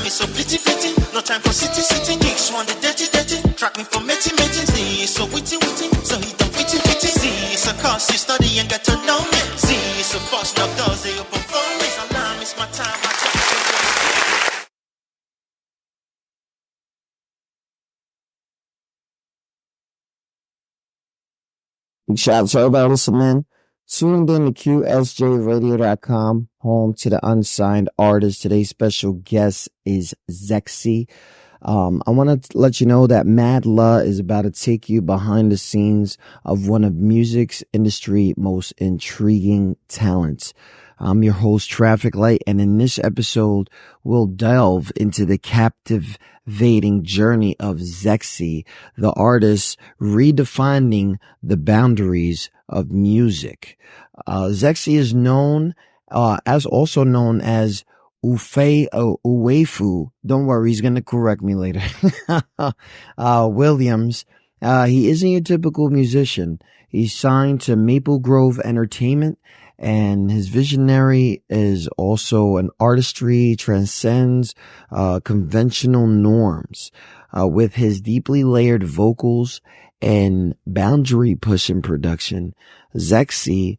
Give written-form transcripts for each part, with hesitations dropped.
me so pretty, pretty. No time for city, city. Kicks one the dirty, dirty. Track me for metty, metty. Z is so witty, witty. So he don't witty, witty. Z is a course you study and get to know me. Z is so fast, knock doors, they open for me. Alarm, it's my time, I talk to Big shout out to everybody listening. Tuned in to QSJRadio.com, home to the unsigned artist. Today's special guest is ZeXzy. I want to let you know that Mad La is about to take you behind the scenes of one of music's industry most intriguing talents. I'm your host, Traffic Light, and in this episode, we'll delve into the captivating journey of ZeXzy, the artist redefining the boundaries of music. ZeXzy is known, also known as Uwefu. Don't worry, he's going to correct me later. Williams. He isn't your typical musician. He's signed to Maple Grove Entertainment, and his visionary is also an artistry, transcends conventional norms. With his deeply layered vocals and boundary-pushing production, ZeXzy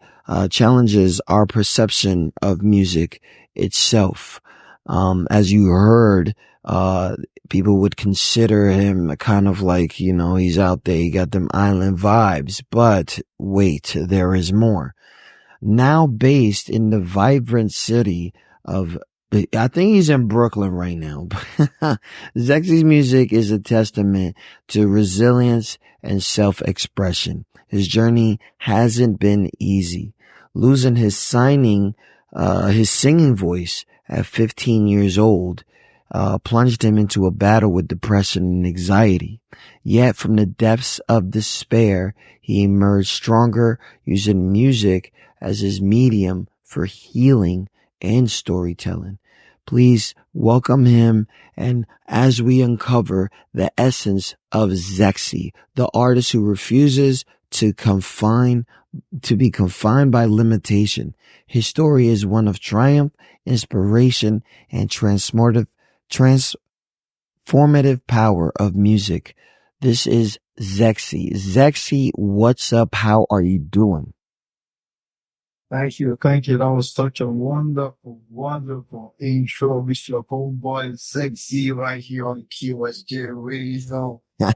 challenges our perception of music itself. As you heard, people would consider him kind of like, he's out there, he got them island vibes. But wait, there is more. Now based in the vibrant city of, I think he's in Brooklyn right now. ZeXzy's music is a testament to resilience and self-expression. His journey hasn't been easy. Losing his singing voice at 15 years old, plunged him into a battle with depression and anxiety. Yet from the depths of despair, he emerged stronger, using music as his medium for healing and storytelling. Please welcome him, and as we uncover the essence of ZeXzy, the artist who refuses to be confined by limitation. His story is one of triumph, inspiration, and transformative power of music. This is ZeXzy. ZeXzy, what's up? How are you doing? Thank you. Thank you. That was such a wonderful, wonderful intro with your homeboy ZeXzy right here on QSJ Radio. Let's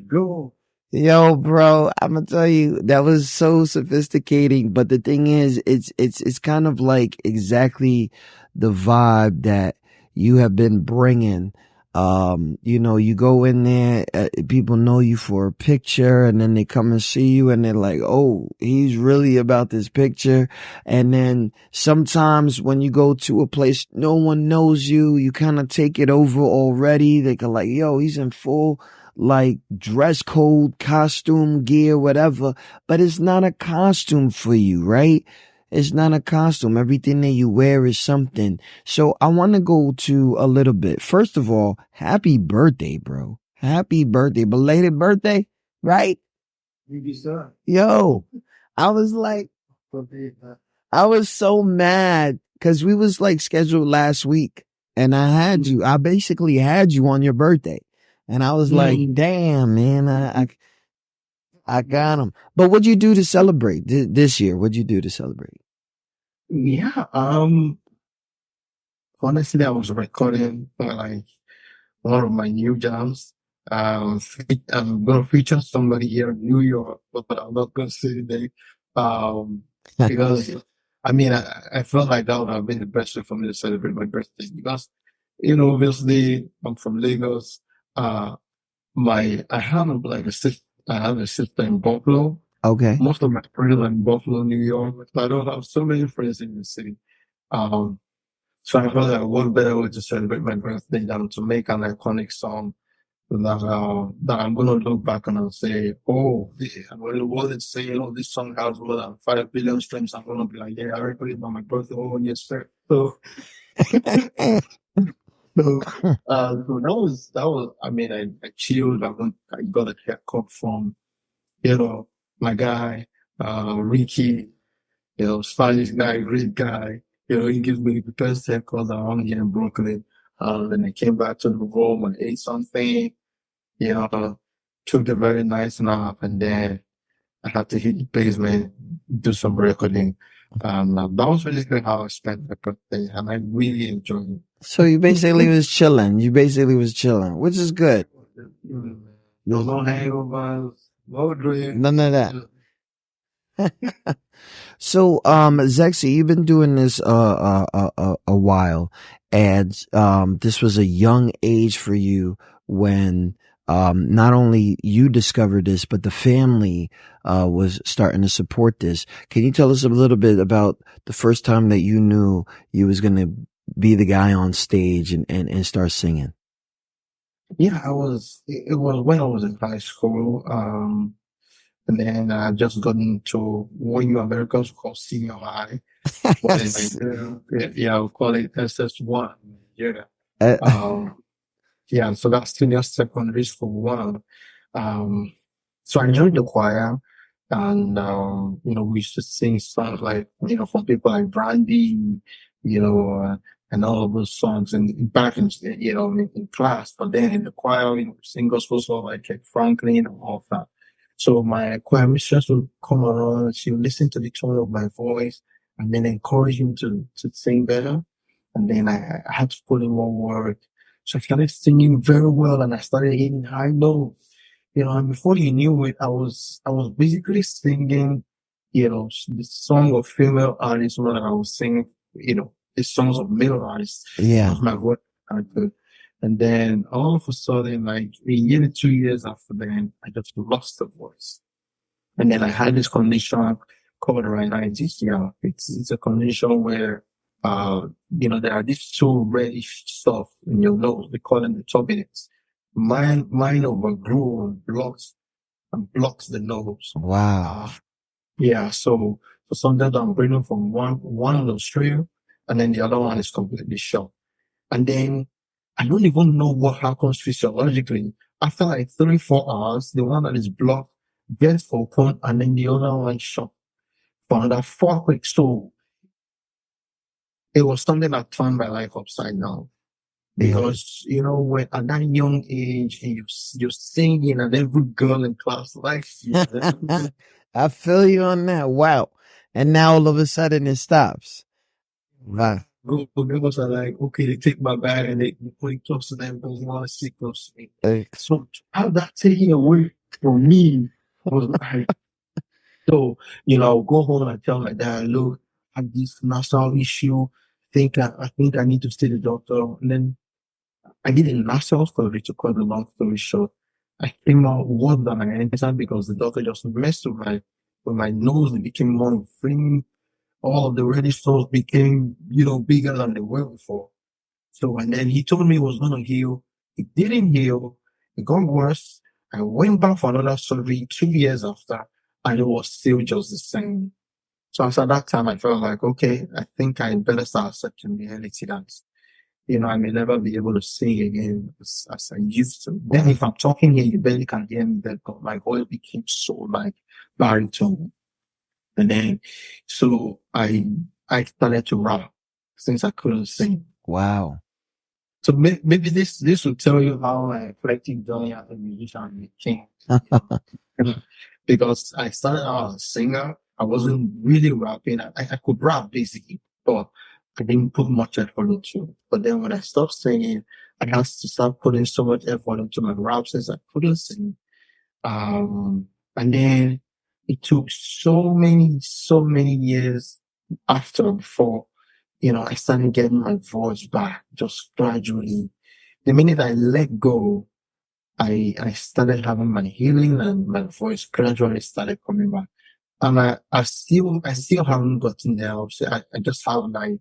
go. Yo, bro, I'm gonna tell you, that was so sophisticating. But the thing is, it's kind of like exactly the vibe that you have been bringing. You go in there, people know you for a picture, and then they come and see you and they're like, oh, he's really about this picture. And then sometimes when you go to a place, no one knows you, you kind of take it over already. They can like, yo, he's in full like dress code, costume, gear, whatever, but it's not a costume for you, right? It's not a costume. Everything that you wear is something. So I want to go to a little bit. First of all, happy birthday, bro. Happy birthday. Belated birthday, right? Thank you, sir. Yo, I was so mad because we was like scheduled last week, and I basically had you on your birthday. And I was like, damn, man, I got him. But what'd you do to celebrate this year? What'd you do to celebrate? Yeah. Honestly, I was recording like one of my new jams. I'm going to feature somebody here in New York, but I'm not going to say the name. Because I felt like that would have been the best way for me to celebrate my birthday because, obviously I'm from Lagos. I have a sister in Buffalo. Okay. Most of my friends are in Buffalo, New York. But I don't have so many friends in the city. So I felt like what better way to celebrate my birthday than to make an iconic song that I'm going to look back on and say, oh, I'm going to world is saying, oh, this song has more than 5 billion streams. I'm going to be like, yeah, I recorded it on my birthday. Oh, yes, sir. So, that was, I chilled. I got a haircut from, my guy, Ricky, Spanish guy, great guy. He gives me the best haircut around here in Brooklyn. Then I came back to the room and ate something, you know, took a very nice nap, and then I had to hit the basement, do some recording. That was basically how I spent my birthday, and I really enjoyed it. So you basically was chilling. You basically was chilling, which is good. No hangovers, no drink. None of that. So, ZeXzy, you've been doing this a while, and this was a young age for you when not only you discovered this, but the family was starting to support this. Can you tell us a little bit about the first time that you knew you was going to be the guy on stage and start singing? Yeah, it was when I was in high school. And then I just got into what you Americans call senior high. But in Nigeria, we call it SS1. Yeah. Yeah, so that's senior secondary school one. So I joined the choir, and we used to sing songs like, from people like Brandy, and all of those songs, and back in class. But then in the choir, sing gospel songs like Franklin and all of that. So my choir mistress would come around, she would listen to the tone of my voice and then encourage me to sing better. And then I had to put in more work. So I started singing very well, and I started hitting high notes. And before you knew it, I was basically singing, the song of female artists more than I was singing, the songs of male artists. Yeah. My voice kind of good. And then all of a sudden, like a year to 2 years after then, I just lost the voice. And then I had this condition called rhinitis. Yeah, it's a condition where, there are these two reddish stuff in your nose. We call them the turbinates. Mine overgrew and blocks the nose. Wow. Yeah, so sometimes I'm breathing from one nostril, and then the other one is completely shut. And then I don't even know what happens physiologically. After like 3-4 hours, the one that is blocked gets open, and then the other one shut for another 4 weeks. So it was something that turned my life upside down. Because, when at that young age, and you're singing, and every girl in class likes you. I feel you on that. Wow. And now all of a sudden it stops. Wow. Girls are like, okay, they take my bag and they put it close to them because they want to sit close to me. So to have that taken away from me was like, so, I'll go home and I tell my dad, look, I have this nasal issue. I think I need to see the doctor. And then I did a nasal surgery, to cut the long story short. I came out worse than I entered because the doctor just messed with my nose. It became more inflamed. All of the reddish cells became, bigger than they were before. So, and then he told me it was going to heal. It didn't heal. It got worse. I went back for another surgery 2 years after, and it was still just the same. So after that time, I felt like, okay, I think I better start accepting reality that, I may never be able to sing again as I used to. Then if I'm talking here, you barely can hear me, but my voice became so like baritone. And then, so I started to rap since I couldn't sing. Wow. So maybe this will tell you how my eclectic journey as a musician became. Because I started out as a singer. I wasn't really rapping. I could rap basically, but I didn't put much effort into it. But then when I stopped singing, I had to start putting so much effort into my rap since I couldn't sing. And then it took so many years before, I started getting my voice back just gradually. The minute I let go, I started having my healing, and my voice gradually started coming back. And I still haven't gotten there. I just have like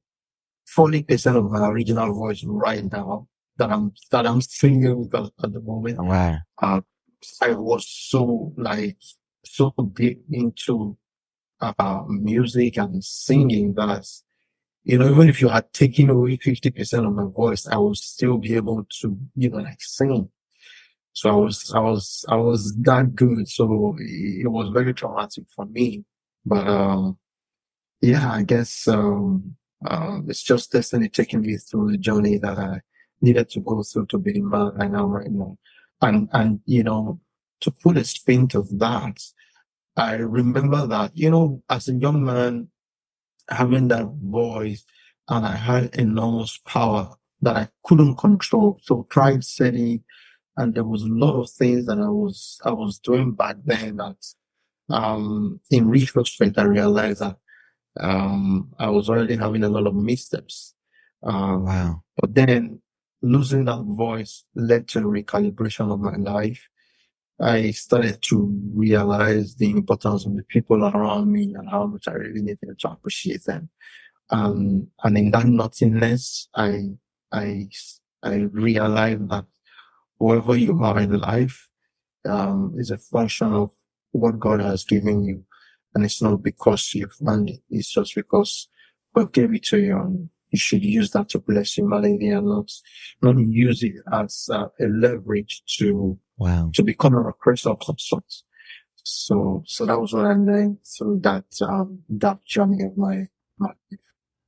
40% of my original voice right now that I'm singing with at the moment. Wow. I was so deep into music and singing that, even if you had taken away 50% of my voice, I would still be able to, sing. So I was that good. So it was very traumatic for me. But yeah, I guess it's just destiny taking me through the journey that needed to go through to be the man I am right now. And, to put a spin to that, I remember that, as a young man, having that voice, and I had enormous power that I couldn't control. So tried setting, and there was a lot of things that I was doing back then that, in retrospect, I realized that, I was already having a lot of missteps. Wow. But then losing that voice led to a recalibration of my life. I started to realize the importance of the people around me and how much I really needed to appreciate them. And in that nothingness, I, I realized that whoever you are in life, is a function of what God has given you. And it's not because you've earned it. It's just because God gave it to you, and you should use that to bless humanity, and not use it as a leverage Wow. to become a oppressor of some sort. So that was what I learned through that journey of my life.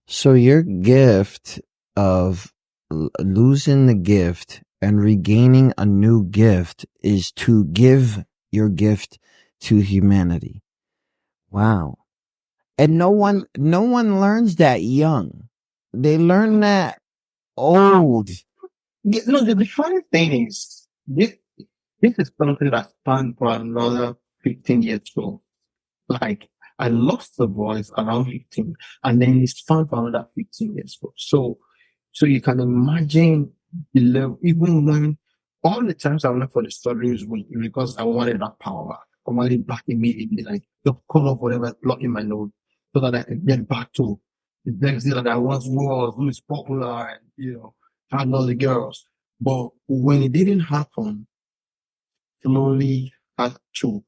So your gift of losing the gift and regaining a new gift is to give your gift to humanity. Wow. And no one learns that young. They learn that old. No, the funny thing is, this is something that spanned for another 15 years old. Like, I lost the voice around 15, and then it's spanned for another 15 years old. So you can imagine the level, even when all the times I went for the studies was because I wanted that power. I wanted it back immediately, like the color of whatever block in my nose, so that I can get back to the ZeXzy that I once was, who is popular and, had all the girls. But when it didn't happen, slowly had to,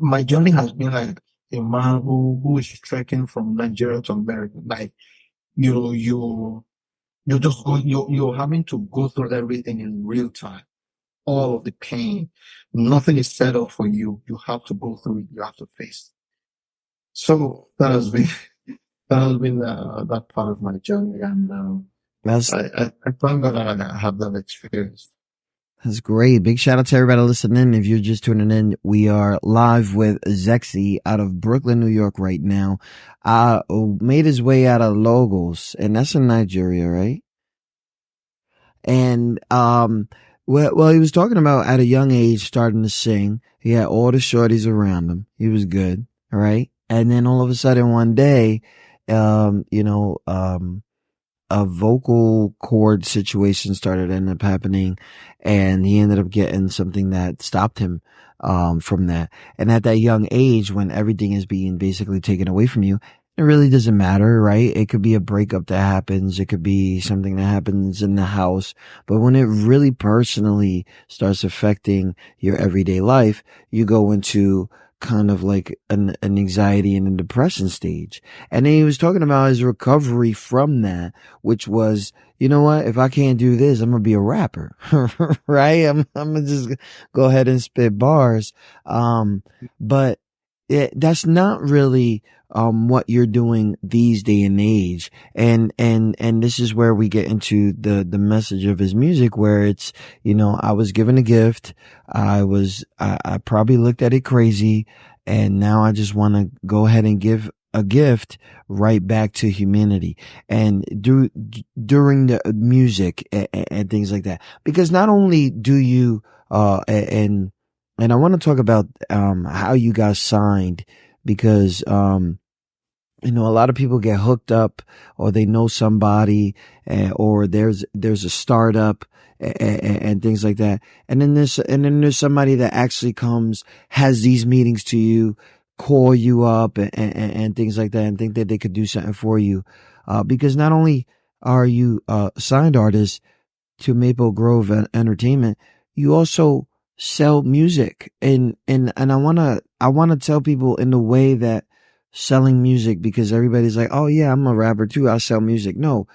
my journey has been like a man who is trekking from Nigeria to America. Like, you're just going, you're having to go through everything in real time. All of the pain, nothing is set up for you. You have to go through it. You have to face it. So that has been that part of my journey, and That's I thank God that I have that experience. That's great. Big shout out to everybody listening. If you're just tuning in, we are live with ZeXzy out of Brooklyn, New York right now. Made his way out of Lagos, and that's in Nigeria, right? And, well, he was talking about at a young age starting to sing. He had all the shorties around him. He was good. All right. And then all of a sudden one day, a vocal cord situation started ended up happening, and he ended up getting something that stopped him from that. And at that young age, when everything is being basically taken away from you, it really doesn't matter, right? It could be a breakup that happens. It could be something that happens in the house. But when it really personally starts affecting your everyday life, you go into kind of like an anxiety and a depression stage. And then he was talking about his recovery from that, which was, you know what? If I can't do this, I'm going to be a rapper, right? I'm going to just go ahead and spit bars. But that's not really, what you're doing these day and age. And this is where we get into the message of his music, where it's, I was given a gift. I probably looked at it crazy, and now I just want to go ahead and give a gift right back to humanity, and during the music and things like that. Because not only do you, and I want to talk about, how you guys signed, because, a lot of people get hooked up, or they know somebody, or there's a startup and things like that. And then there's somebody that actually comes, has these meetings to you, call you up and things like that, and think that they could do something for you. Because not only are you a signed artist to Maple Grove Entertainment, you also sell music. And I want to tell people in the way that selling music, because everybody's like, oh yeah, I'm a rapper too, I sell music. No,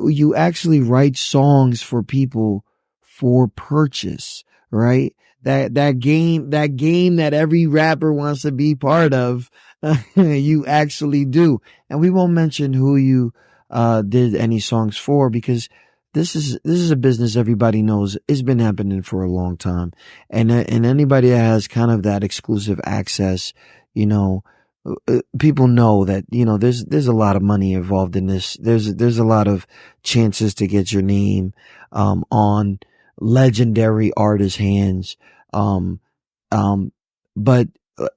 you actually write songs for people for purchase, right? That game that every rapper wants to be part of, you actually do. And we won't mention who you did any songs for, because this is a business everybody knows it's been happening for a long time, and anybody that has kind of that exclusive access, you know, people know that, you know, there's a lot of money involved in this. There's a lot of chances to get your name on legendary artists' hands. Um, but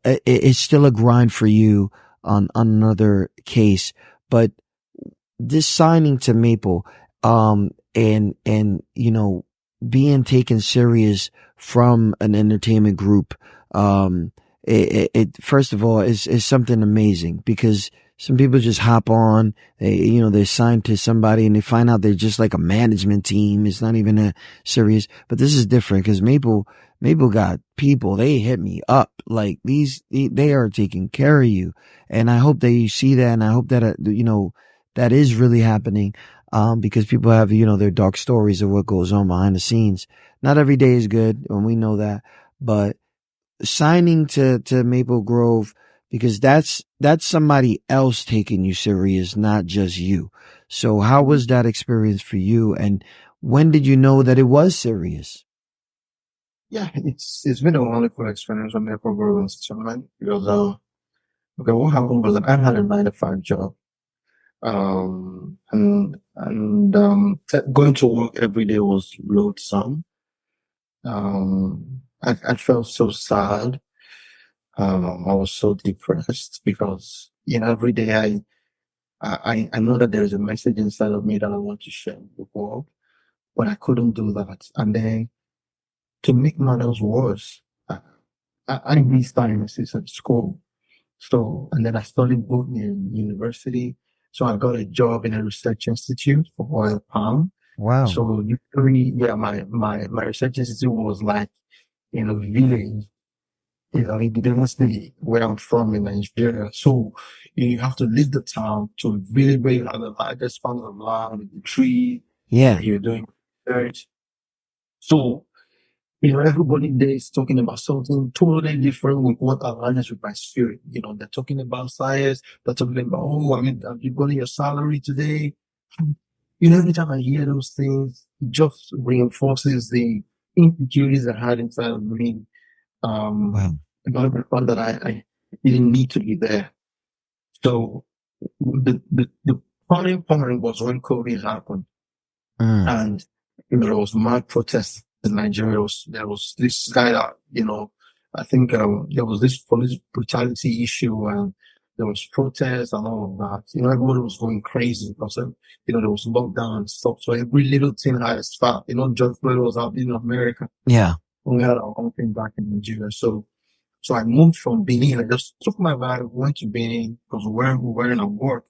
it's still a grind for you on another case. But this signing to Maple, and, you know, being taken serious from an entertainment group, it first of all is something amazing, because some people just hop on, they're signed to somebody and they find out they're just like a management team. It's not even a serious, but this is different, because Maple got people. They hit me up like they are taking care of you. And I hope that you see that. And I hope that, that is really happening. Because people have, their dark stories of what goes on behind the scenes. Not every day is good, and we know that, but signing to Maple Grove, because that's somebody else taking you serious, not just you. So how was that experience for you? And when did you know that it was serious? Yeah, it's been a wonderful experience with Maple Grove Entertainment, because okay, what happened was that I had a 9 to 5 job. Going to work every day was loathsome. I felt so sad. I was so depressed because, every day I know that there is a message inside of me that I want to share with the world, but I couldn't do that. And then, to make matters worse, I missed time at school. So, and then I studied both in university. So I got a job in a research institute for oil palm. Wow. So literally, yeah, my research institute was like in a village, in the state where I'm from in Nigeria. So you have to leave the town to really where you have the largest part of land with the tree. Yeah. You're doing research. So, everybody there is talking about something totally different with what aligns with my spirit. They're talking about science. They're talking about, oh, have you gotten your salary today? Every time I hear those things, it just reinforces the insecurities I had inside of me. Wow. About the fact that I didn't need to be there. So the turning point was when COVID happened. And there was mad protests in Nigeria. There was this guy that, I think there was this police brutality issue, and there was protests and all of that. Everybody was going crazy because there was lockdown and stuff. So every little thing had a spark. George Floyd was happening in America. Yeah. We had our own thing back in Nigeria. So I moved from Benin. I just took my bag, went to Benin because we were in work.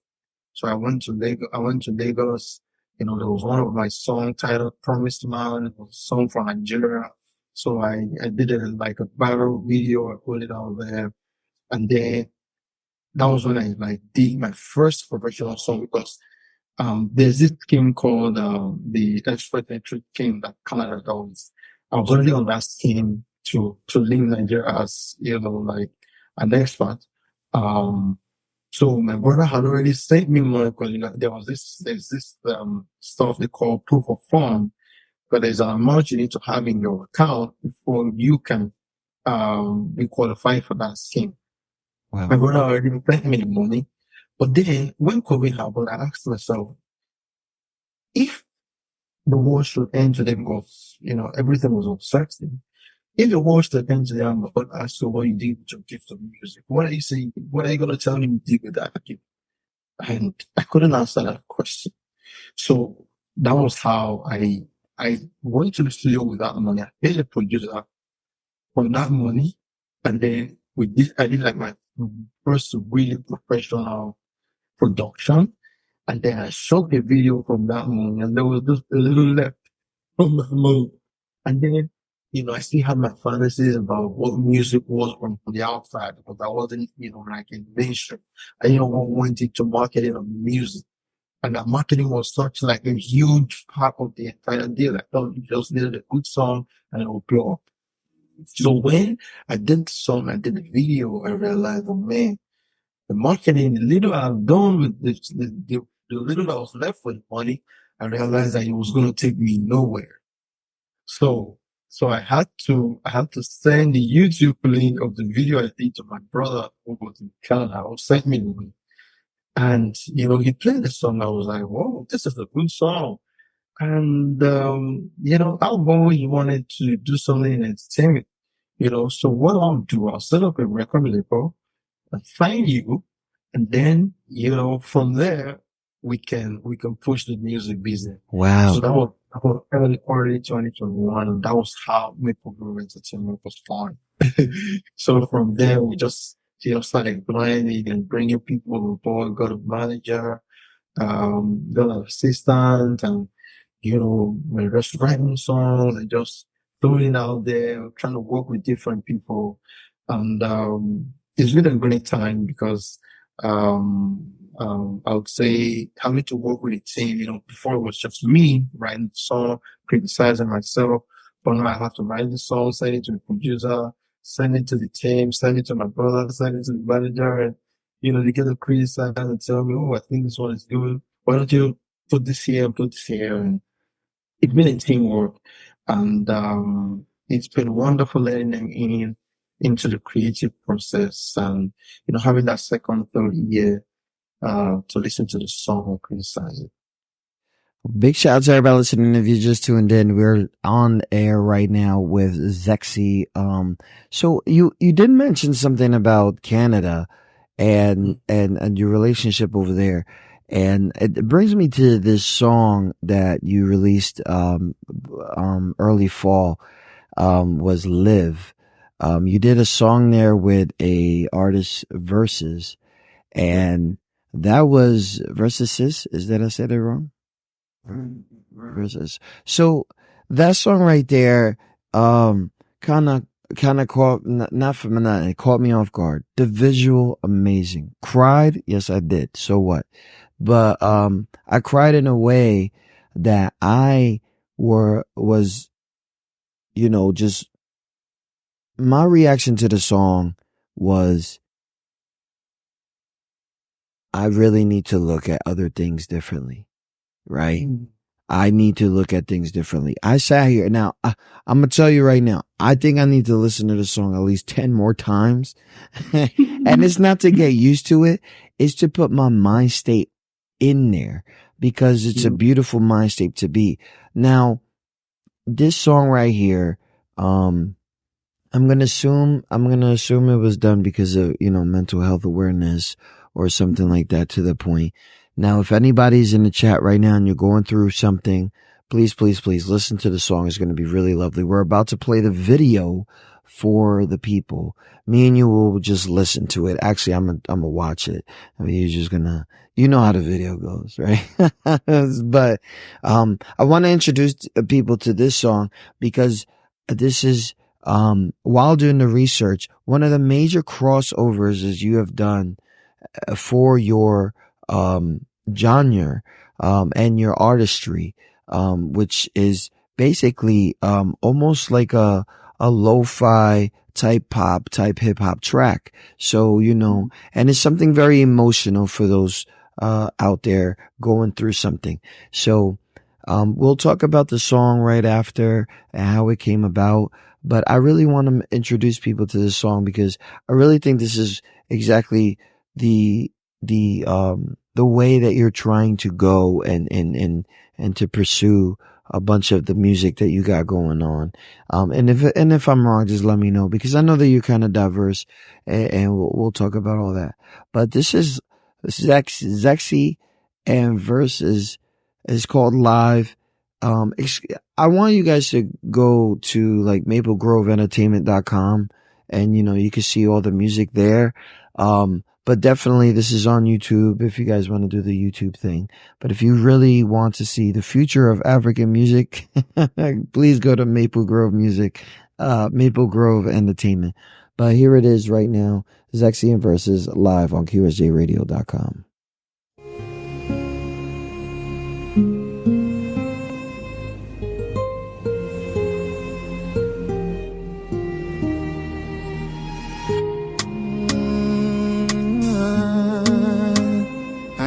So I went to Lagos. There was one of my songs titled Promised Man. It was a song from Nigeria. So I did like a viral video. I put it out there. And then that was when I did my first professional song, because there's this scheme called the Expert Entry Scheme that Canada does. I was already on that scheme to leave Nigeria as, like an expert. So my brother had already sent me money, because there's this stuff they call proof of fund, but there's an amount you need to have in your account before you can be qualified for that scheme. Wow. My brother already sent me the money, but then when COVID happened, I asked myself, if the world should end today, because everything was uncertain. If the world should end today, I'm going to ask you what you did with your gift of music. What are you saying? What are you going to tell me you did with that gift? And I couldn't answer that question. So that was how I went to the studio with that money. I paid the producer for that money, and then I did like my first really professional production, and then I shot the video from that money, and there was just a little left from that money. And then, I still had my fantasies about what music was from the outside, because I wasn't, like in mainstream. I went into marketing of music. And that marketing was such like a huge part of the entire deal. I thought you just needed a good song and it would blow up. So when I did the song, I did the video, I realized, oh man, the marketing, the little I've done with the the little that was left with money, I realized that it was going to take me nowhere. So I had to send the YouTube link of the video I did to my brother who was in Canada, who sent me the link. And, he played the song. I was like, whoa, this is a good song. And, I've always wanted to do something in entertainment, so what I'll do, I'll set up a record label and find you. And then, from there, we can push the music business. Wow. So that was early 2021. And that was how Maple Grove Entertainment was formed. So from there, we just, started blending and bringing people on board, got a manager, got an assistant, and, we're just writing songs and just throwing it out there, trying to work with different people. And, it's been a great time because, I would say having to work with a team, before it was just me writing the song, criticizing myself, but now I have to write the song, send it to the producer, send it to the team, send it to my brother, send it to the manager, and, they get to criticize and tell me, oh, I think this one is good. Why don't you put this here and put this here? And it's been a teamwork, and, it's been wonderful letting them into the creative process and, having that second, third year, to listen to the song or criticize it. Big shout out to everybody listening. If you just tuned in, we're on air right now with ZeXzy. So you did mention something about Canada and your relationship over there. And it brings me to this song that you released, early fall, was Live. You did a song there with a artist Versus, and that was Versus. Is that I said it wrong? Versus. So that song right there, kind of caught, not for me, it caught me off guard. The visual, amazing. Cried? Yes, I did. So what? But, I cried in a way that I was, just, my reaction to the song was, I really need to look at other things differently, right? I need to look at things differently. I sat here. Now, I'm going to tell you right now, I think I need to listen to the song at least 10 more times. And it's not to get used to it. It's to put my mind state in there because it's a beautiful mind state to be. Now, this song right here, I'm going to assume it was done because of, mental health awareness or something like that to the point. Now, if anybody's in the chat right now and you're going through something, please, please, please listen to the song. It's going to be really lovely. We're about to play the video for the people. Me and you will just listen to it. Actually, I'm gonna watch it. I mean, you're just gonna, how the video goes, right? But, I want to introduce people to this song because this is, while doing the research, one of the major crossovers is you have done for your genre and your artistry, which is basically almost like a lo-fi type pop, type hip hop track. So, and it's something very emotional for those out there going through something. So we'll talk about the song right after and how it came about. But I really want to introduce people to this song because I really think this is exactly the way that you're trying to go and to pursue a bunch of the music that you got going on. And if I'm wrong, just let me know because I know that you're kind of diverse and we'll talk about all that. But this is ZeXzy and Versus is called Live. I want you guys to go to like maplegroveentertainment.com and, you can see all the music there. But definitely this is on YouTube if you guys want to do the YouTube thing. But if you really want to see the future of African music, please go to Maple Grove Entertainment. But here it is right now, ZeXzy and Versus live on QSJRadio.com.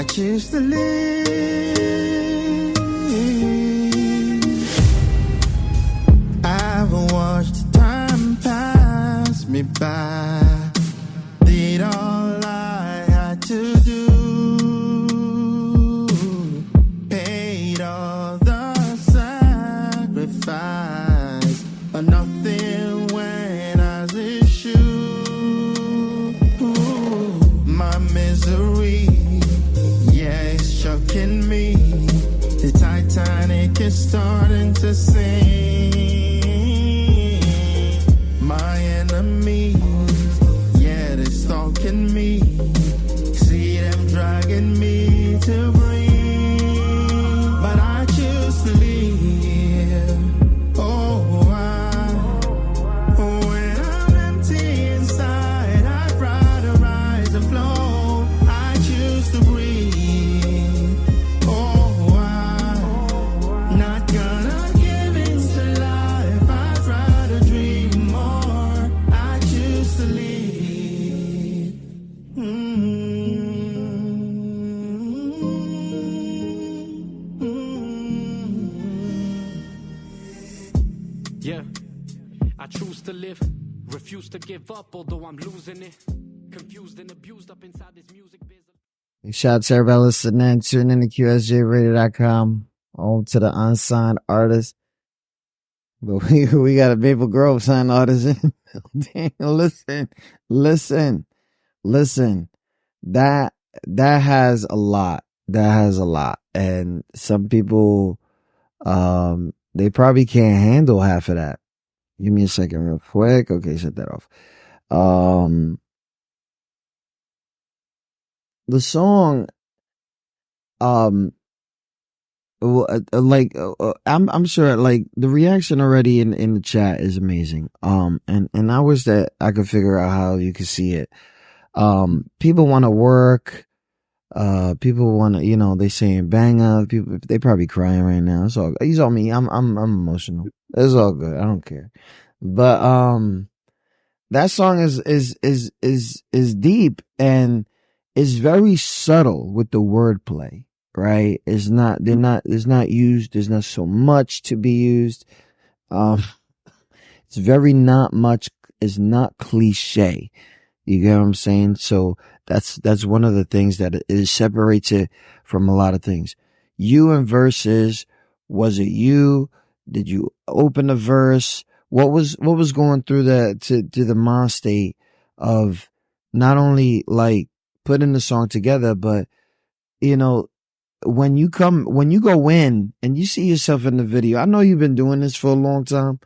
choose to live. I've watched time pass me by. Did all I had to do. Paid all the sacrifice. But nothing went as it should. My misery, yeah, it's shocking me. The Titanic is starting to sink. My enemies, yeah, they're stalking me. See them dragging me to bring, but I choose to live. Oh, when I'm empty inside, I'd rather rise and flow. I choose to breathe. Oh, not gonna give in to life. I'd rather dream more. I choose to live. Yeah, I choose to live, refuse to give up, although I'm losing it. Confused and abused up inside this music business. Shout out to everybody listening. Tune in to QSJRadio.com. Home to the unsigned artists. But we got a Maple Grove signed artist in. Damn, listen. That has a lot. That has a lot. And some people, they probably can't handle half of that. Give me a second real quick. Okay, shut that off. The song, I'm sure like the reaction already in the chat is amazing. And I wish that I could figure out how you could see it. People want to work. People want to, they saying banger. People, they probably crying right now. It's all, he's all me. I'm emotional. It's all good. I don't care. But, that song is deep and is very subtle with the wordplay, right? There's not so much to be used. It's very not much, it's not cliche. You get what I'm saying? So that's one of the things that it separates it from a lot of things. You and verses, was it you? Did you open a verse? What was going through to the mind state of not only like putting the song together, but when you go in and you see yourself in the video, I know you've been doing this for a long time,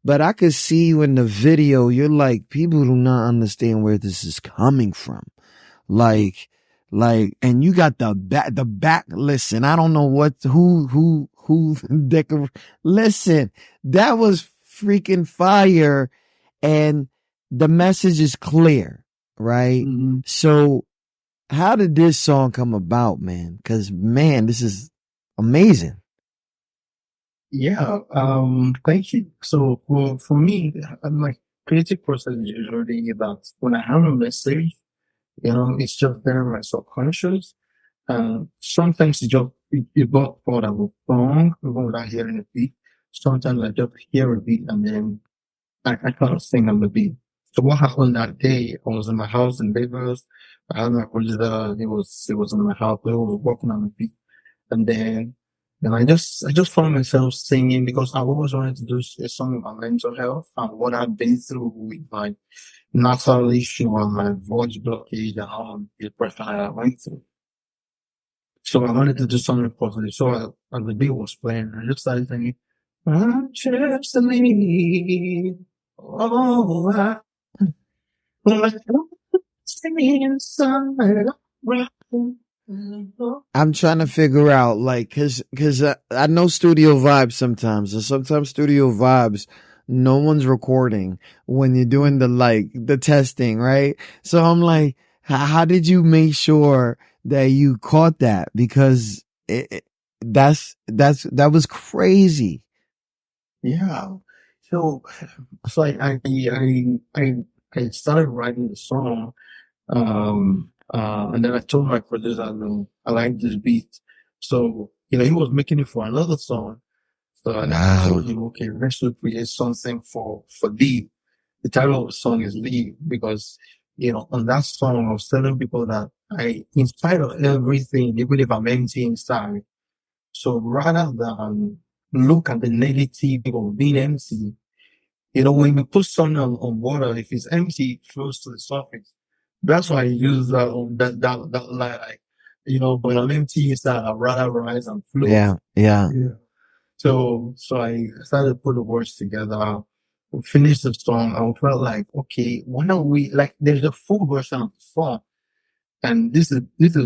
but I could see you in the video. You're like, people do not understand where this is coming from. Like, and you got the back, listen, I don't know who listen, that was freaking fire. And the message is clear, right? Mm-hmm. So how did this song come about, man? Cause man, this is amazing. Yeah, thank you. So, well, for me, my creative process is usually that when I have a message, it's just there in my subconscious. Sometimes it got thought of a song, even without hearing a beat. Sometimes I just hear a beat and then I kind of sing on the beat. So what happened that day, I was in my house in Lagos. I had my producer, he was in my house, we were working on the beat. And then I just found myself singing because I always wanted to do a song about mental health and what I've been through with my nasal issue and my voice blockage and all the depression I went through. So I wanted to do something positive. So as the beat was playing, I just started singing, I'm just a me. Oh, I'm trying to figure out, like, cause I know studio vibes sometimes, and sometimes studio vibes, no one's recording when you're doing the testing, right? So I'm like, how did you make sure that you caught that? Because that was crazy. Yeah. So I started writing the song, And then I told my producer, I like this beat. So, he was making it for another song. So I told him, okay, let's create something for Lee. The title of the song is Lee because, on that song, I was telling people that in spite of everything, even if I'm empty inside, so rather than look at the negative of being empty, when you put something on water, if it's empty, it flows to the surface. That's why I use that line, like, when I'm empty inside, I'd rather rise and float. Yeah. So I started to put the words together, finished the song, and I felt like, okay, why don't we, like, there's a full version of the song. And this is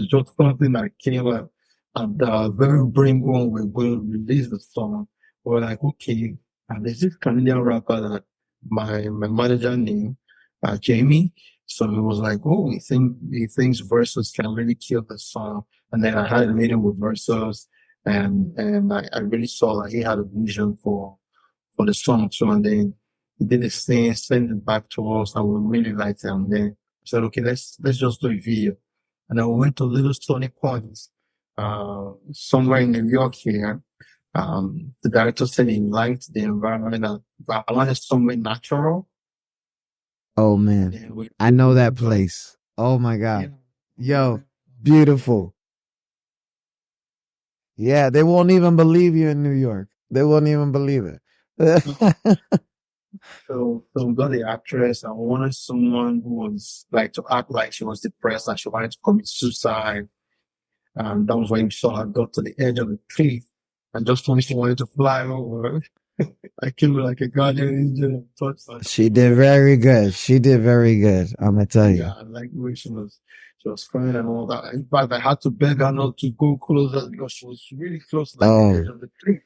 just something that came up at the very brain when we're going to release the song. We're like, okay, and there's this Canadian rapper that my manager named Jamie. So he was like, oh, he thinks verses can really kill the song. And then I had a meeting with verses, and I really saw that he had a vision for the song. So and then he did his thing, sent it back to us, and we really liked it. And then I said, okay, let's just do a video. And then we went to Little Stony Point, somewhere in New York here. The director said he liked the environment. I wanted somewhere natural. Oh man, I know that place. Oh my God. Yo, beautiful. Yeah, they won't even believe you in New York. They won't even believe it. So we got the actress. I wanted someone who was like to act like she was depressed and she wanted to commit suicide. And that was when you saw her got to the edge of the cliff. And just when she wanted to fly over, I killed her like a guardian angel. She did very good. She did very good. I'm gonna tell you. Yeah, I like the way she was crying and all that. In fact, I had to beg her not to go closer because she was really close to the edge of the cliff.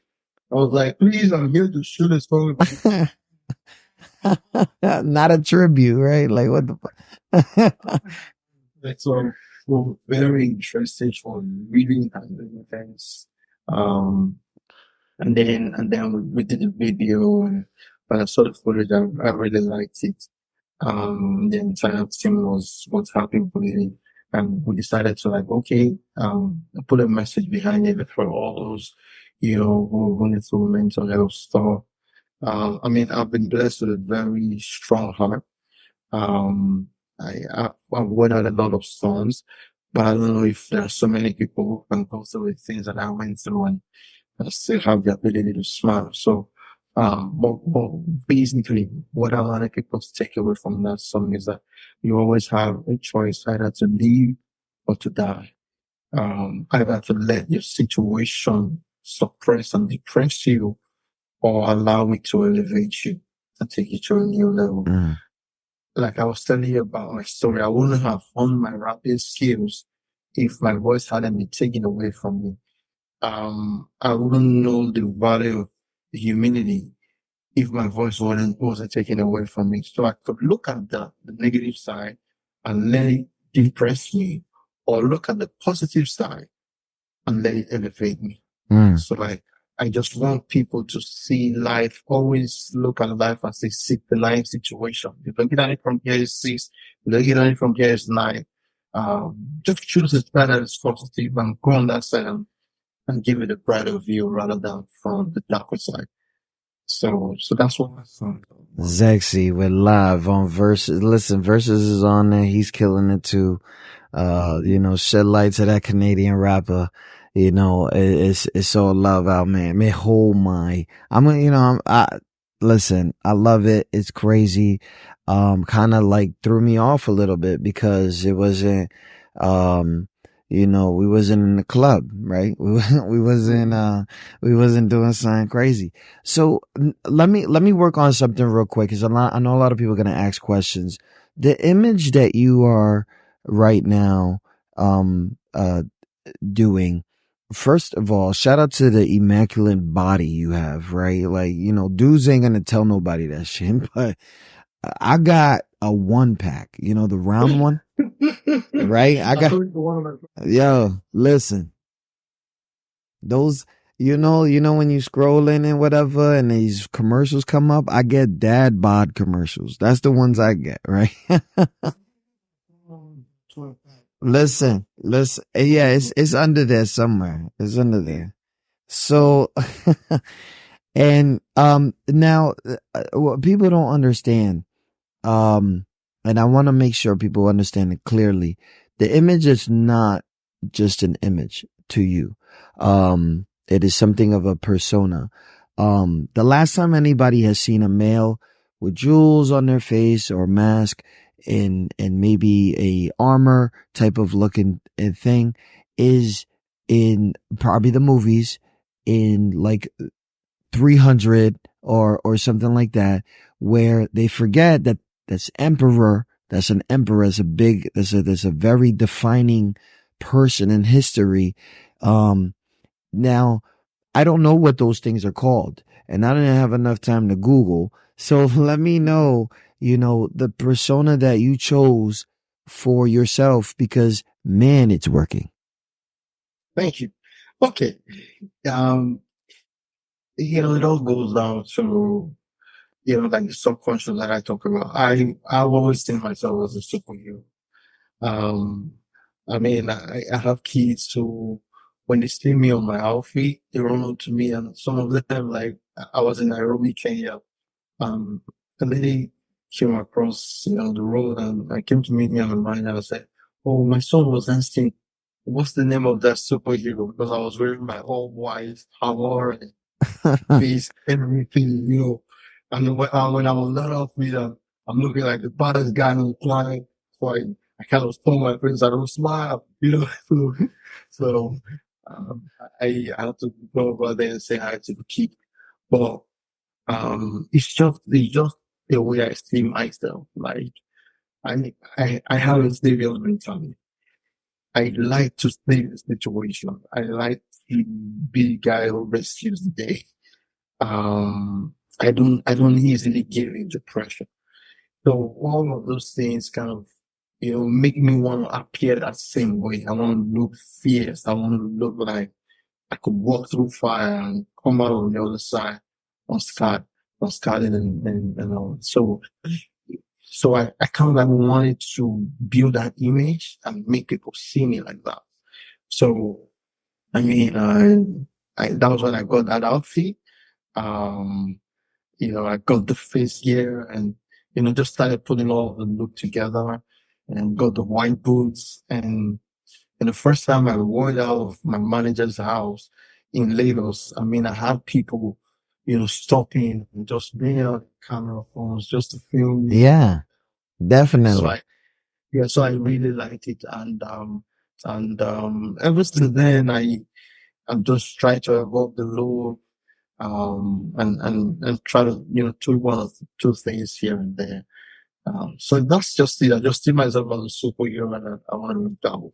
I was like, please, I'm here to shoot a story. Not a tribute, right? Like what the fuck? That's all very interesting for reading and events. And then we did a video, and when I saw the footage, I really liked it. The entire team was happy with it, and we decided to, like, okay, put a message behind it for all those, who are going through mental health stuff. I mean, I've been blessed with a very strong heart. I've weathered a lot of storms, but I don't know if there are so many people who can go through the things that I went through and still have the ability to smile. So, but basically, what I want people to take away from that song is that you always have a choice either to live or to die. Either to let your situation suppress and depress you, or allow it to elevate you and take you to a new level. Like I was telling you about my story, I wouldn't have honed my rapping skills if my voice hadn't been taken away from me. I wouldn't know the value of humility if my voice wasn't taken away from me. So I could look at the negative side and let it depress me, or look at the positive side and let it elevate me. So like, I just want people to see life, always look at life as a life situation. If you look at it from here is 6, if you look at it from here is 9. Just choose the side that is positive and go on that side and give it a brighter view rather than from the darker side. So that's what my song is. ZeXzy, we're live on Versus. Listen, Versus is on there. He's killing it too. Shed light to that Canadian rapper. It's all love out, man. Me hold my. Listen, I love it. It's crazy. Kind of like threw me off a little bit because it wasn't, we wasn't in the club, right? We wasn't doing something crazy. So let me work on something real quick. Cause I know a lot of people are going to ask questions. The image that you are right now, doing, first of all, shout out to the immaculate body you have, right? Like, dudes ain't gonna tell nobody that shit, but I got a 1-pack, the round one, right? Yo, listen, those, when you scrolling and whatever and these commercials come up, I get dad bod commercials. That's the ones I get, right? listen. Yeah, it's under there somewhere. It's under there. So, and now what people don't understand, and I want to make sure people understand it clearly. The image is not just an image to you. It is something of a persona. The last time anybody has seen a male with jewels on their face or mask and maybe a armor type of looking thing is in probably the movies in like 300 or something like that, where they forget that that's emperor, that's an emperor, is a big, there's a very defining person in history. Now I don't know what those things are called, and I didn't have enough time to Google. So let me know, the persona that you chose for yourself, because man, it's working. Thank you. Okay. Um, it all goes down to, like the subconscious that I talk about. I've always seen myself as a superhero. Um, I mean, I have kids who, when they see me on my outfit, they run up to me, and some of them, like, I was in Nairobi, Kenya. Um, a lady came across, the road, and I came to meet me on the line, and I said, "Oh, my son was asking, what's the name of that superhero?" Because I was wearing my all white armor and face, everything, And when I was not off me, I'm looking like the baddest guy on the planet. So I kind of told my friends I don't smile, So, um, I had to go over there and say hi to the kid. But it's just the way I see myself. Like I have a serious mentality. I like to save the situation. I like to be the guy who rescues the day. I don't easily give into pressure. So all of those things kind of, make me want to appear that same way. I want to look fierce. I want to look like I could walk through fire and come out on the other side unscarred and all. So I kind of like wanted to build that image and make people see me like that. So I mean, that was when I got that outfit. Um, I got the face gear and, just started putting all of the look together and got the white boots. And the first time I wore it out of my manager's house in Lagos, I mean, I had people, stopping and just bringing out camera phones just to film me. Yeah, So definitely. so I really liked it. Ever since then, I'm just trying to evolve the look, and try to, tweak one or two things here and there. So that's just it. I just see myself as a superhero, and I want to move down.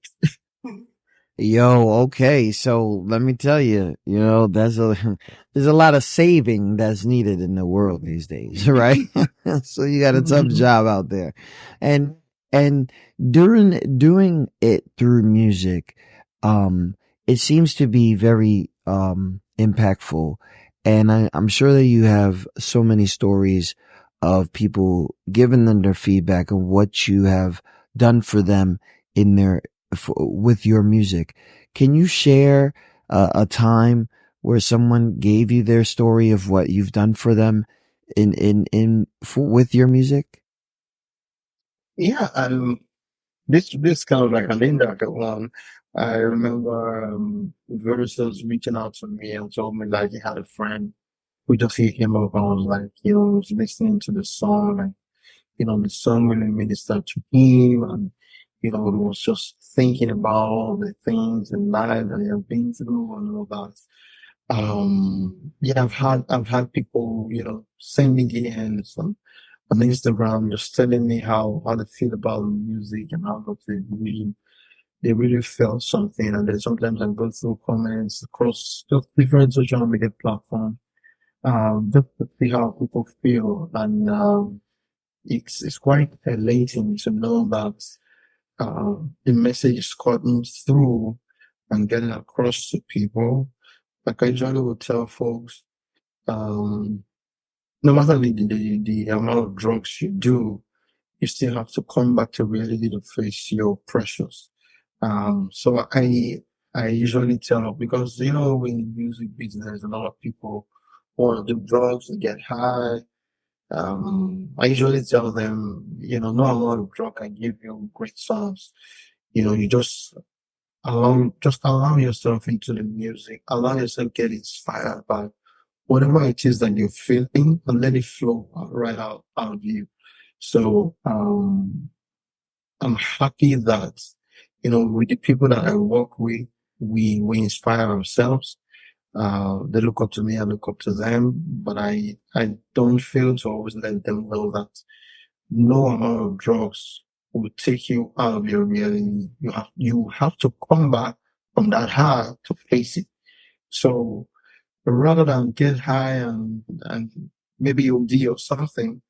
Yo, okay. So let me tell you, there's a lot of saving that's needed in the world these days, right? So you got a tough job out there. And during doing it through music, it seems to be very, impactful. And I'm sure that you have so many stories of people giving them their feedback of what you have done for them in with your music. Can you share a time where someone gave you their story of what you've done for them with your music? Yeah, this kind of like an indirect one. I remember Versus reaching out to me and told me like he had a friend who just hit him up and was like, was listening to the song and the song really ministered to him, and he was just thinking about all the things in life that he have been through and all that. Yeah, I've had people, send me DMs on Instagram just telling me how they feel about the music and how they really felt something. And then sometimes I go through comments across just different social media platforms, just to see how people feel. And it's quite elating to know that the message is cutting through and getting across to people. Like I usually would tell folks, um, no matter the amount of drugs you do, you still have to come back to reality to face your pressures. So I usually tell, because in the music business, a lot of people want to do drugs to get high. I usually tell them, no amount of drug can give you great songs. You just allow yourself into the music, allow yourself get inspired by whatever it is that you're feeling, and let it flow right out of you. So, I'm happy that, with the people that I work with, we inspire ourselves. They look up to me, I look up to them, but I don't fail to always let them know that no amount of drugs will take you out of your reality. You have to come back from that high to face it. So rather than get high and maybe OD or something,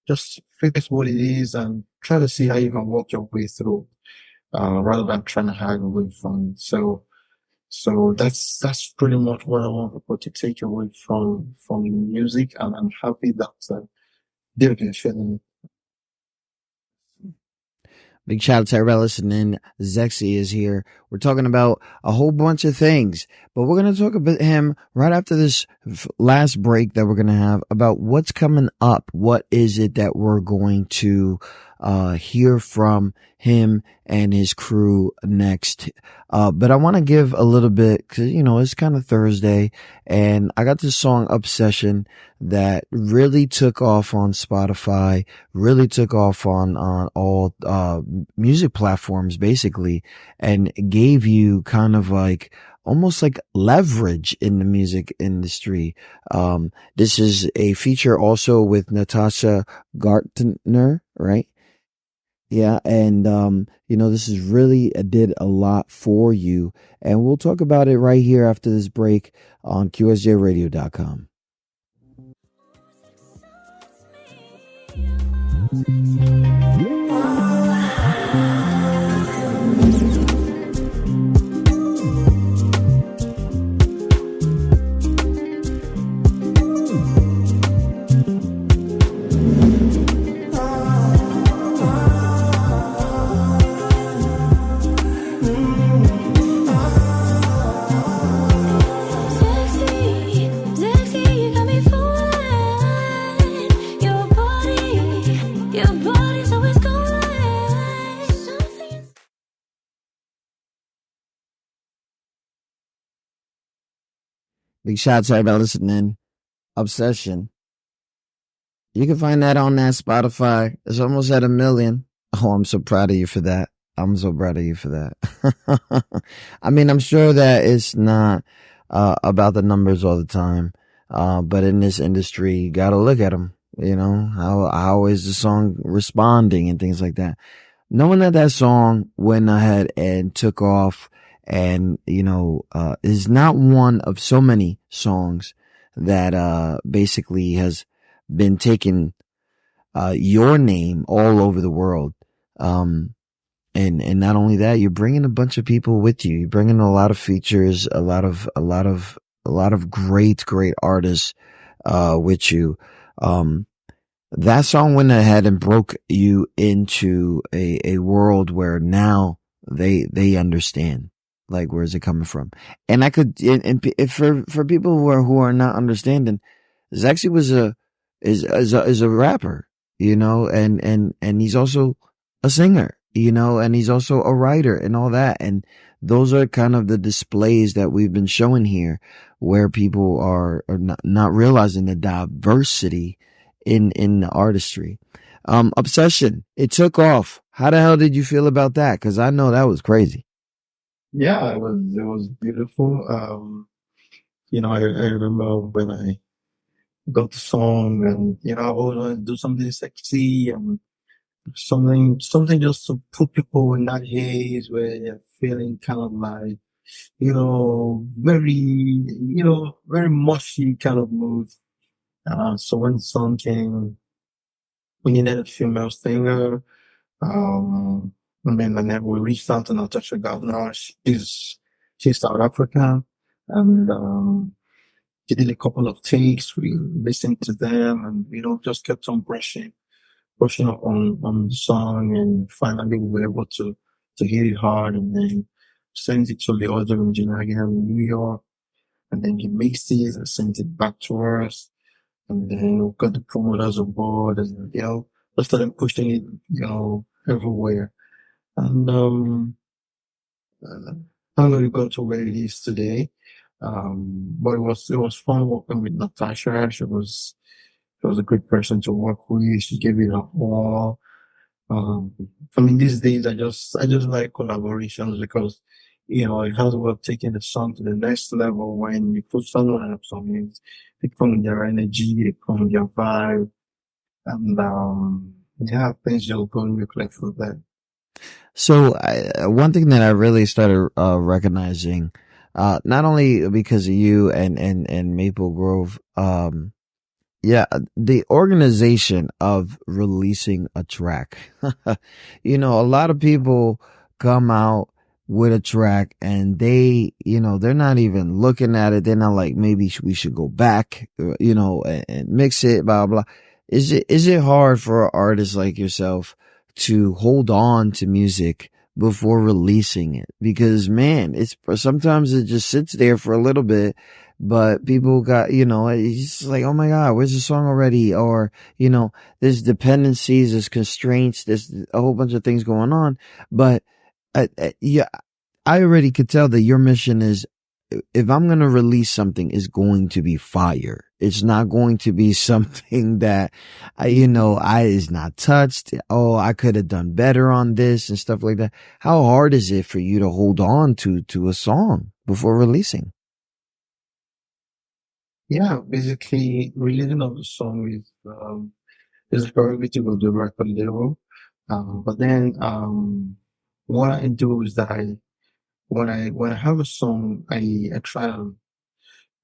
just face what it is and try to see how you can walk your way through, rather than trying to hide away from it. So that's pretty much what I want people to take away from the music, and I'm happy that they've been feeling Big shout out to everybody listening. ZeXzy is here. We're talking about a whole bunch of things, but we're going to talk about him right after this last break that we're going to have about what's coming up. What is it that we're going to hear from him and his crew next? But I want to give a little bit, cause it's kind of Thursday, and I got this song Obsession that really took off on Spotify, really took off on all music platforms basically, and gave you kind of like almost like leverage in the music industry. This is a feature also with Natasha Gartner, right? Yeah. And, this is really did a lot for you. And we'll talk about it right here after this break on QSJRadio.com. Big shout out to everybody listening. Obsession. You can find that on that Spotify. It's almost at 1 million. Oh, I'm so proud of you for that. I'm so proud of you for that. I mean, I'm sure that it's not about the numbers all the time. But in this industry, you gotta look at them. How is the song responding and things like that. Knowing that song went ahead and took off and, is not one of so many songs that, basically has been taking, your name all over the world. And not only that, you're bringing a bunch of people with you. You're bringing a lot of features, a lot of great artists, with you. That song went ahead and broke you into a world where now they understand, like, where's it coming from? And if for people who are not understanding, ZeXzy is a rapper, and he's also a singer, and he's also a writer and all that. And those are kind of the displays that we've been showing here, where people are not realizing the diversity in the artistry. Obsession, it took off. How the hell did you feel about that? Cause I know that was crazy. Yeah, it was beautiful. I remember when I got the song, and I always wanted to do something sexy and something just to put people in that haze where they're feeling kind of like, very mushy kind of mood. So when the song came, we needed a female singer. And then we reached out to Natasha Gardner. She's South African, and she did a couple of takes. We listened to them, and just kept on brushing up on the song, and finally we were able to to hit it hard, and then sent it to the audio engineer again in New York, and then he mixed it and sent it back to us, and then we got the promoters on board, and just started pushing it, everywhere. And I'm going to go to where it is today. But it was fun working with Natasha. She was a great person to work with. She gave it her all. I mean, these days I just like collaborations because, it has about taking the song to the next level when you put someone else on it. They come with their energy, they come with their vibe, and things just go and look like for that. So one thing that I really started recognizing, not only because of you and Maple Grove, the organization of releasing a track. A lot of people come out with a track and they're not even looking at it. They're not like, maybe we should go back, and mix it, blah, blah. Is it hard for an artist like yourself to hold on to music before releasing it? Because man, sometimes it just sits there for a little bit, but people got, it's just like, oh my God, where's the song already? Or, there's dependencies, there's constraints, there's a whole bunch of things going on. But, I already could tell that your mission is, if I'm going to release something, it's going to be fire. It's not going to be something that, is not touched. Oh, I could have done better on this and stuff like that. How hard is it for you to hold on to a song before releasing? Yeah, basically, releasing of the song is a prerogative of the record label. But then, what I do is that when I have a song, I try to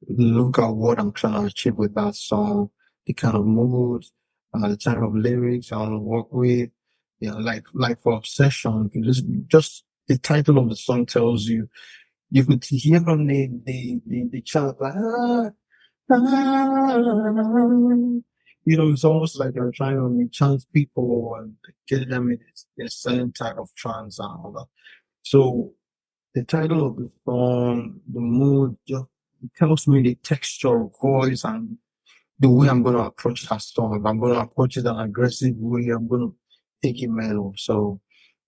look at what I'm trying to achieve with that song, the kind of mood, the type of lyrics I want to work with. Like for Obsession, you just the title of the song tells you. You could hear from the chant like it's almost like you're trying to enchant people and get them in a certain type of trance and all that. So the title of the song, the mood, just tells me the texture of voice and the way I'm going to approach that song. If I'm going to approach it in an aggressive way, I'm going to take it mellow. So,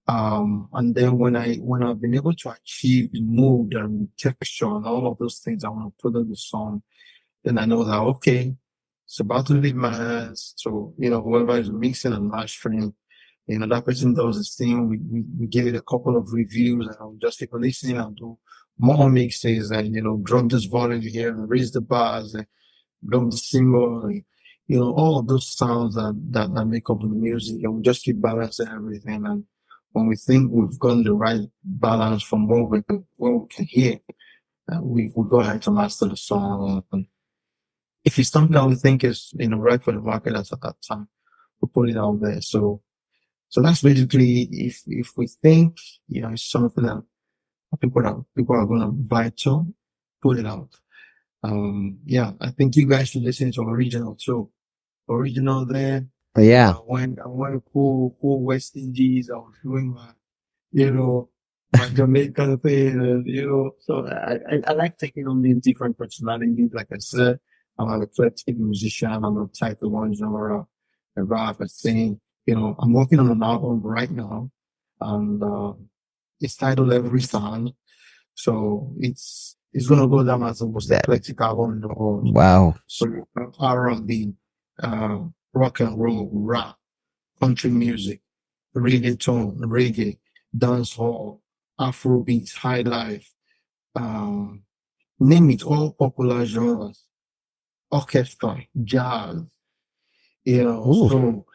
and then when I've been able to achieve the mood and texture and all of those things I want to put in the song, then I know that, okay, it's about to leave my hands. So, whoever is mixing and mastering, that person does this thing. We give it a couple of reviews and I'll just keep listening and do more mixes and, drop this volume here and raise the bars and drop the cymbal and, all of those sounds that make up the music, and we just keep balancing everything. And when we think we've gotten the right balance from what we can hear, we go ahead to master the song. And if it's something that we think is, right for the market at that time, we put it out there. So that's basically, if we think, it's something that people are going to buy to, put it out. I think you guys should listen to Original too. Original there. Yeah. When I went cool West Indies, I was doing my Jamaican thing, and, so I like taking on these different personalities. Like I said, I'm an eclectic musician. I'm not type of one genre, I rap, I sing. I'm working on an album right now, and it's titled Every Sound. So it's gonna go down as the most eclectic album in the world. Wow. So R&B, rock and roll, rap, country music, reggae, dancehall, Afrobeat, high life, name it, all popular genres, orchestra, jazz. Ooh. So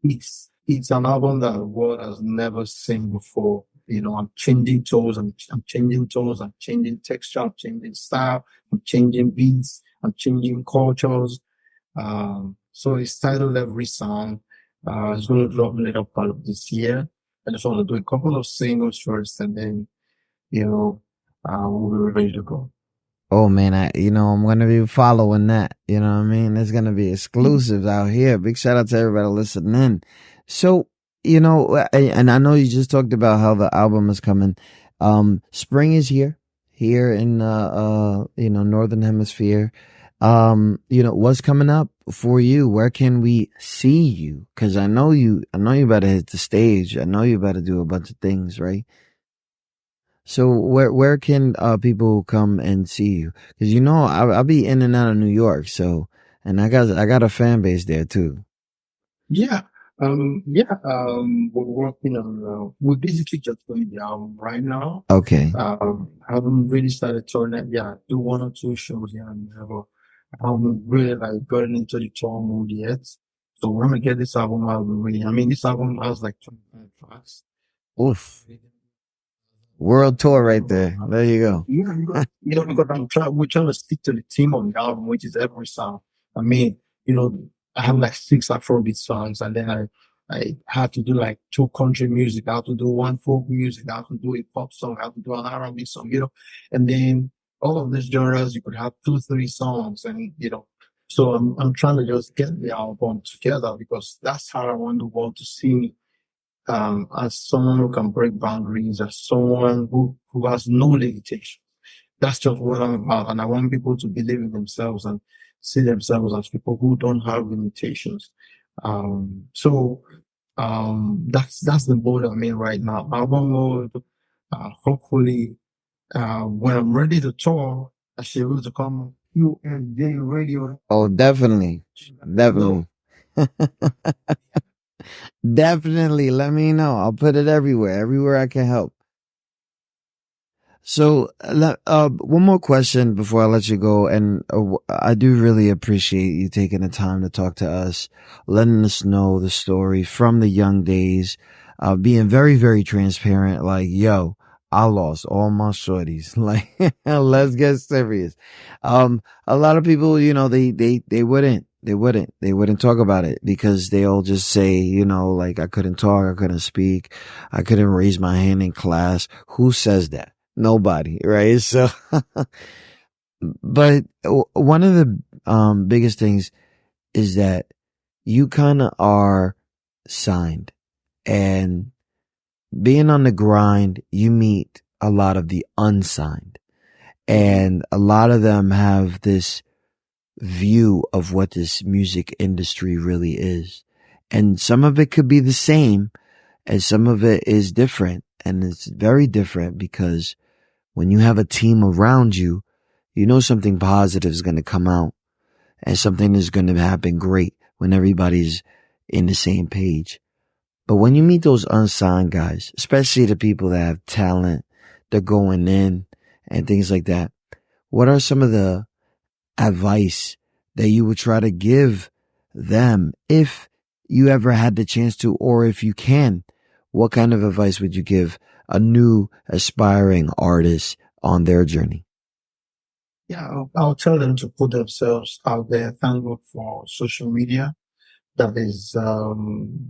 it's an album that the world has never seen before. I'm changing tones, I'm changing tones, I'm changing texture, I'm changing style, I'm changing beats, I'm changing cultures. So it's titled Every Sound. It's going to drop later part of this year. I just want to do a couple of singles first, and then, we'll be ready to go. Oh man, I'm going to be following that. You know what I mean? There's going to be exclusives out here. Big shout out to everybody listening in. So you know, and I know you just talked about how the album is coming. Spring is here in you know, Northern Hemisphere. You know, what's coming up for you? Where can we see you? Cause I know you better hit the stage. I know you better do a bunch of things, right? So where can people come and see you? Cause you know, I'll be in and out of New York. So, and I got a fan base there too. Yeah. We're working on, we're basically just doing the album right now. Okay. I haven't really started touring it. Yeah, do one or two shows here and there, but I haven't really like gotten into the tour mode yet. So when we get this album out, I mean, this album has like 25 tracks. Oof. World tour right there. There you go. Yeah, because we're trying to stick to the theme of the album, which is every sound. I mean, I have like 6 Afrobeat songs, and then I had to do like 2 country music. I had to do 1 folk music. I had to do a pop song. I had to do an R&B song. And then all of these genres, you could have 2, 3 songs, and so I'm trying to just get the album together because that's how I want the world to see me. As someone who can break boundaries, as someone who has no limitation. That's just what I'm about. And I want people to believe in themselves and see themselves as people who don't have limitations. That's the mode I'm in right now. Album mode, hopefully, when I'm ready to tour, I should be able to come on QSJ Radio. Oh, definitely. Definitely. Definitely. Let me know. I'll put it everywhere I can help. So, one more question before I let you go. And I do really appreciate you taking the time to talk to us, letting us know the story from the young days, being very, very transparent. Like, yo, I lost all my shorties. Like, let's get serious. A lot of people, they wouldn't talk about it because they'll just say, like, I couldn't talk, I couldn't speak, I couldn't raise my hand in class. Who says that? Nobody, right? So, but one of the biggest things is that you kind of are signed, and being on the grind, you meet a lot of the unsigned, and a lot of them have this view of what this music industry really is. And some of it could be the same, and some of it is different. And it's very different because when you have a team around you, you know something positive is going to come out, and something is going to happen great when everybody's in the same page. But when you meet those unsigned guys, especially the people that have talent, they're going in and things like that, what are some of the advice that you would try to give them if you ever had the chance to, or if you can? What kind of advice would you give a new aspiring artist on their journey? Yeah, I'll tell them to put themselves out there. Thank God for social media that is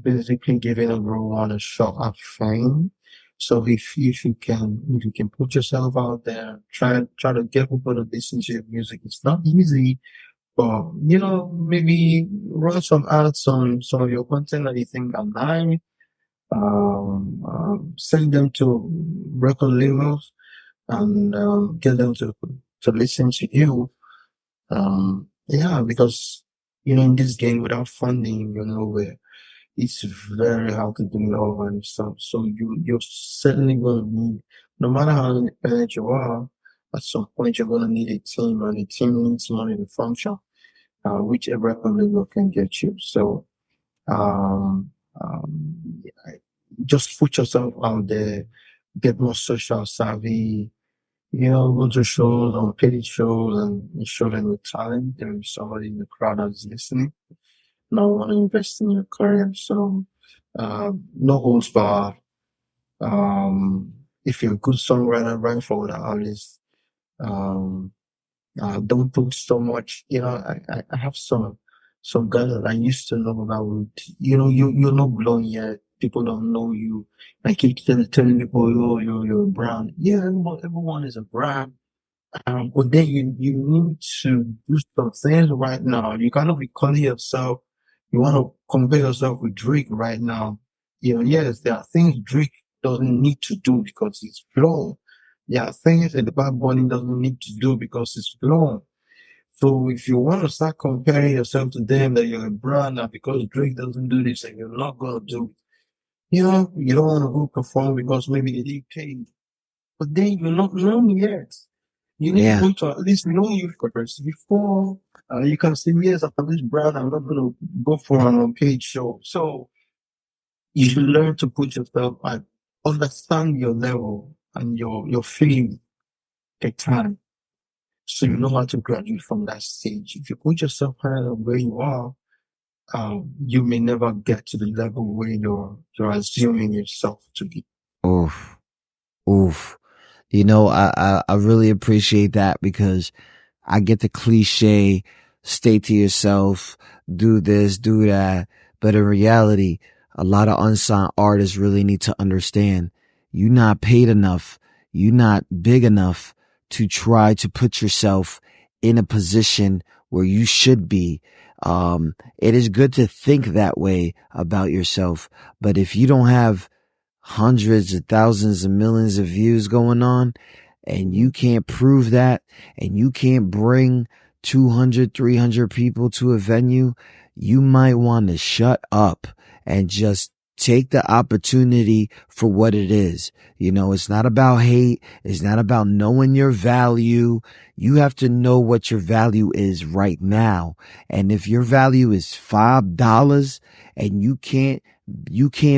basically giving everyone a shot at fame. So if you can put yourself out there, try to get people to listen to your music. It's not easy, but maybe run some ads on some of your content that you think are nice. Send them to record labels and get them to listen to you. Because in this game without funding, where it's very hard to do it all and stuff. So you're certainly gonna need, no matter how independent you are, at some point you're gonna need a team, and a team needs money to function, which a record label can get you. So yeah, just put yourself out there, get more social savvy, go to shows, on paid shows, and show them your talent. There is somebody in the crowd that's listening. Now want to invest in your career. So, no holds barred. If you're a good songwriter, write for the artist. Don't put so much. I have some guys that I used to know that would, you're not blown yet. People don't know you. I keep telling people, you're a brand. Yeah, everyone is a brand. But then you need to do some things right now. You cannot be calling yourself, you want to compare yourself with Drake right now. Yes, there are things Drake doesn't need to do because it's blown. There are things that the Bad Bunny doesn't need to do because it's blown. So if you want to start comparing yourself to them, that you're a brand, and because Drake doesn't do this and you're not going to do it, you don't want to go perform because maybe they didn't pay you. But then you're not known yet. You need people to at least know you first before you can say, yes, after this brand, I'm not going to go for an unpaid show. So you should learn to put yourself and understand your level and your fame, take time. So you know how to graduate from that stage. If you put yourself higher than where you are, you may never get to the level where you're assuming yourself to be. Oof. Oof. I really appreciate that because I get the cliche, stay to yourself, do this, do that. But in reality, a lot of unsigned artists really need to understand you're not paid enough. You're not big enough to try to put yourself in a position where you should be. It is good to think that way about yourself. But if you don't have hundreds of thousands of millions of views going on and you can't prove that and you can't bring 200, 300 people to a venue, you might want to shut up and just take the opportunity for what it is. It's not about hate. It's not about knowing your value. You have to know what your value is right now. And if your value is $5 and you can't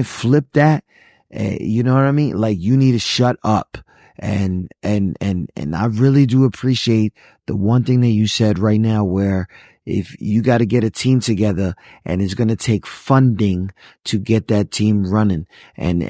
flip that, you know what I mean? Like, you need to shut up. And I really do appreciate the one thing that you said right now, where if you got to get a team together and it's going to take funding to get that team running. And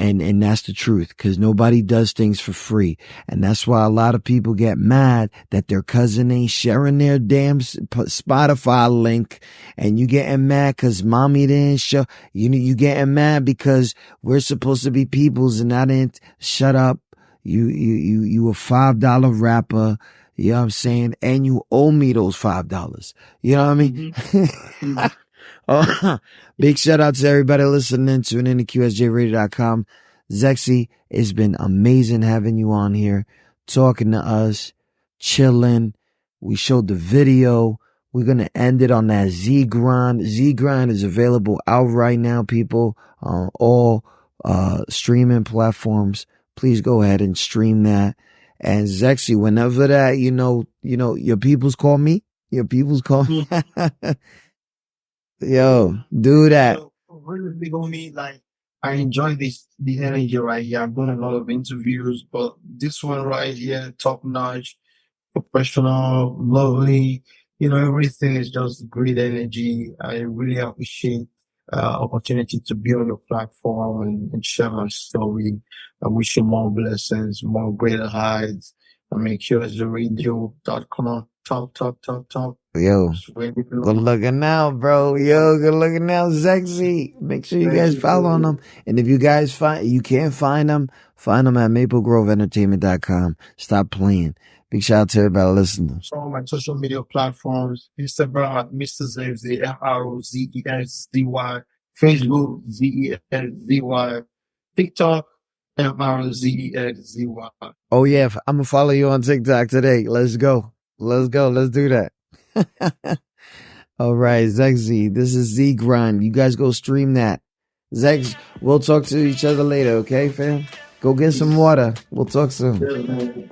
that's the truth, because nobody does things for free. And that's why a lot of people get mad that their cousin ain't sharing their damn Spotify link. And you getting mad because mommy didn't show, you getting mad because we're supposed to be peoples and I didn't. Shut up. You a $5 rapper. You know what I'm saying? And you owe me those $5. You know what I mean? Mm-hmm. Big shout out to everybody listening, tuning in to QSJRadio.com. ZeXzy, it's been amazing having you on here, talking to us, chilling. We showed the video. We're going to end it on that ZeXzy. ZeXzy is available out right now, people, on all streaming platforms. Please go ahead and stream that. And ZeXzy, whenever that, your peoples call me. Yo, do that. Really big on me. Like, I enjoy the energy right here. I've done a lot of interviews, but this one right here, top notch, professional, lovely. Everything is just great energy. I really appreciate opportunity to be on your platform and share my story. I wish you more blessings, more greater heights. I make sure it's the radio.com. Top. Yo, good looking now, bro. Yo, good looking now, ZeXzy. Make sure you guys follow them. And if you guys can't find them at maplegroveentertainment.com. Stop playing. Big shout out to everybody listening. So on my social media platforms, Instagram at Mr. ZeXzy, MROZEXZY, Facebook, ZEXZY, TikTok, MROZEXZY. Oh yeah, I'm gonna follow you on TikTok today. Let's go. Let's do that. All right, ZeXzy. This is ZeXzy. You guys go stream that. ZeXzy, we'll talk to each other later, okay, fam? Go get some water. We'll talk soon.